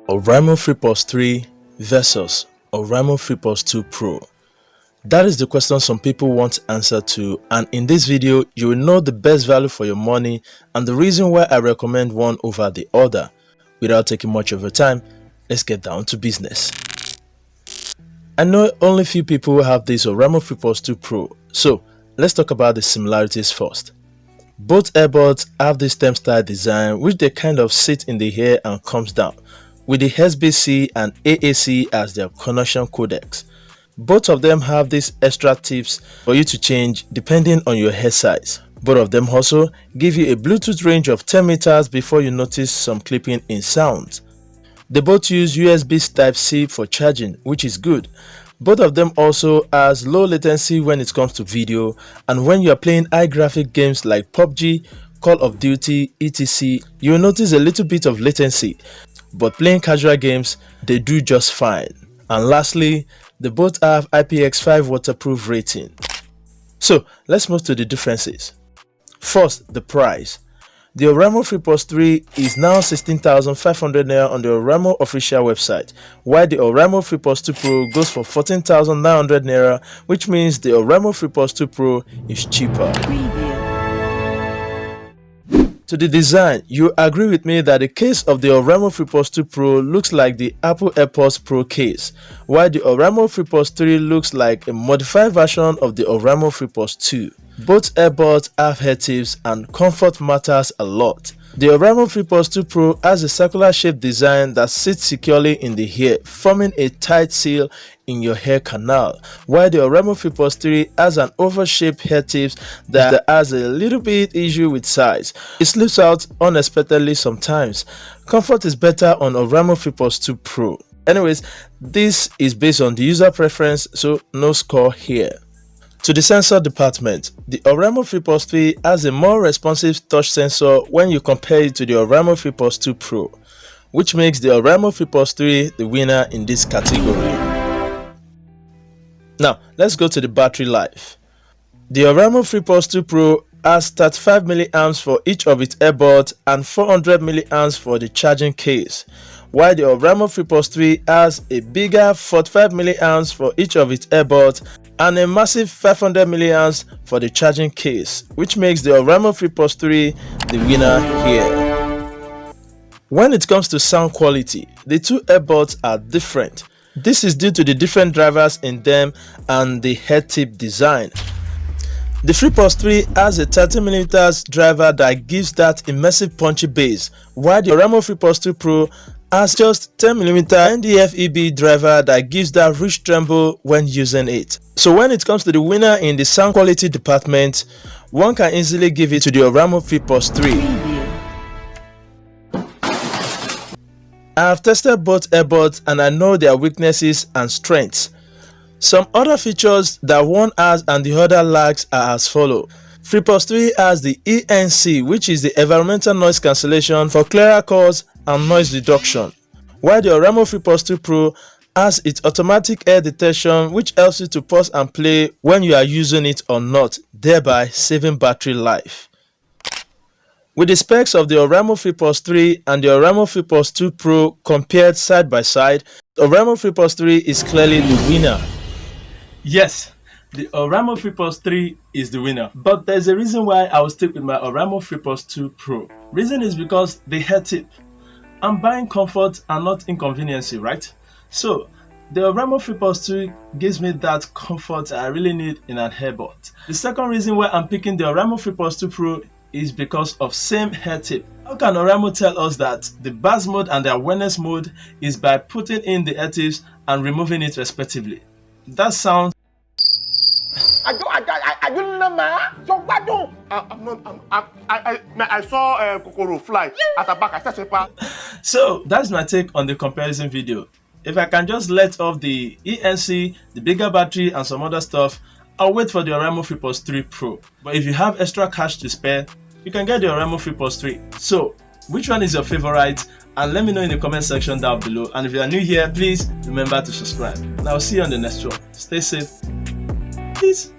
Oraimo FreePods 3 versus Oraimo FreePods 2 Pro. That is the question some people want answer to, and in this video you will know the best value for your money and the reason why I recommend one over the other. Without taking much of your time, let's get down to business. I know only few people have this Oraimo FreePods 2 Pro, so let's talk about the similarities first. Both earbuds have this stem style design which they kind of sit in the hair and comes down, with the USB-C and AAC as their connection codecs. Both of them have these extra tips for you to change depending on your hair size. Both of them also give you a Bluetooth range of 10 meters before you notice some clipping in sounds. They both use USB Type-C for charging, which is good. Both of them also has low latency when it comes to video, and when you are playing high graphic games like PUBG, Call of Duty, etc., you will notice a little bit of latency, but playing casual games, they do just fine. And lastly, they both have IPX5 waterproof rating. So let's move to the differences. First, the price. The Oraimo FreePods 3 is now 16,500 naira on the Oraimo official website, while the Oraimo FreePods 2 Pro goes for 14,900 naira, which means the Oraimo FreePods 2 Pro is cheaper. To the design, you agree with me that the case of the Oraimo FreePods 2 Pro looks like the Apple AirPods Pro case, while the Oraimo FreePods 3 looks like a modified version of the Oraimo FreePods 2. Both earbuds have hair tips and comfort matters a lot. The Oraimo FreePods 2 Pro has a circular shaped design that sits securely in the hair, forming a tight seal in your hair canal, while the Oraimo FreePods 3 has an oval-shaped hair tips that has a little bit issue with size. It slips out unexpectedly sometimes. Comfort is better on Oraimo FreePods 2 Pro. Anyways, this is based on the user preference, so no score here. To the sensor department, the Oraimo FreePods 3 has a more responsive touch sensor when you compare it to the Oraimo FreePods 2 Pro, which makes the Oraimo FreePods 3 the winner in this category. Now, let's go to the battery life. The Oraimo FreePods 2 Pro has 35 mAh for each of its earbuds and 400 mAh for the charging case, while the Oraimo FreePods 3 has a bigger 45 mAh for each of its earbuds and a massive 500 mAh for the charging case, which makes the Oraimo FreePods 3 the winner here. When it comes to sound quality, the two earbuds are different. This is due to the different drivers in them and the head tip design. The FreePods 3 has a 30mm driver that gives that immersive punchy bass, while the Oraimo FreePods 2 Pro has just 10mm NDF-EB driver that gives that rich tremble when using it. So when it comes to the winner in the sound quality department, one can easily give it to the Oraimo FreePods 3. I have tested both earbuds and I know their weaknesses and strengths. Some other features that one has and the other lacks are as follows. FreePods 3 has the ENC, which is the environmental noise cancellation for clearer calls and noise reduction, while the Oraimo FreePods 2 Pro has its automatic air detection, which helps you to pause and play when you are using it or not, thereby saving battery life. With the specs of the Oraimo FreePods 3 and the Oraimo FreePods 2 Pro compared side by side, the Oraimo FreePods 3 is clearly the winner. Yes, the Oraimo FreePods 3 is the winner, but there's a reason why I will stick with my Oraimo FreePods 2 Pro. Reason is because the head tip. I'm buying comfort and not inconvenience, right? So the Oraimo FreePods 2 gives me that comfort I really need in an earbud. The second reason why I'm picking the Oraimo FreePods 2 Pro is because of same head tip. How can Oraimo tell us that the buzz mode and the awareness mode is by putting in the head tips and removing it respectively? That sounds I saw Kokoro fly at the back. I said, so that's my take on the comparison video. If I can just let off the ENC, the bigger battery and some other stuff, I'll wait for the Oraimo FreePods 3 Pro. But if you have extra cash to spare, you can get the Oraimo FreePods 3. So which one is your favorite? And let me know in the comment section down below. And if you are new here, please remember to subscribe. And I'll see you on the next one. Stay safe. Peace.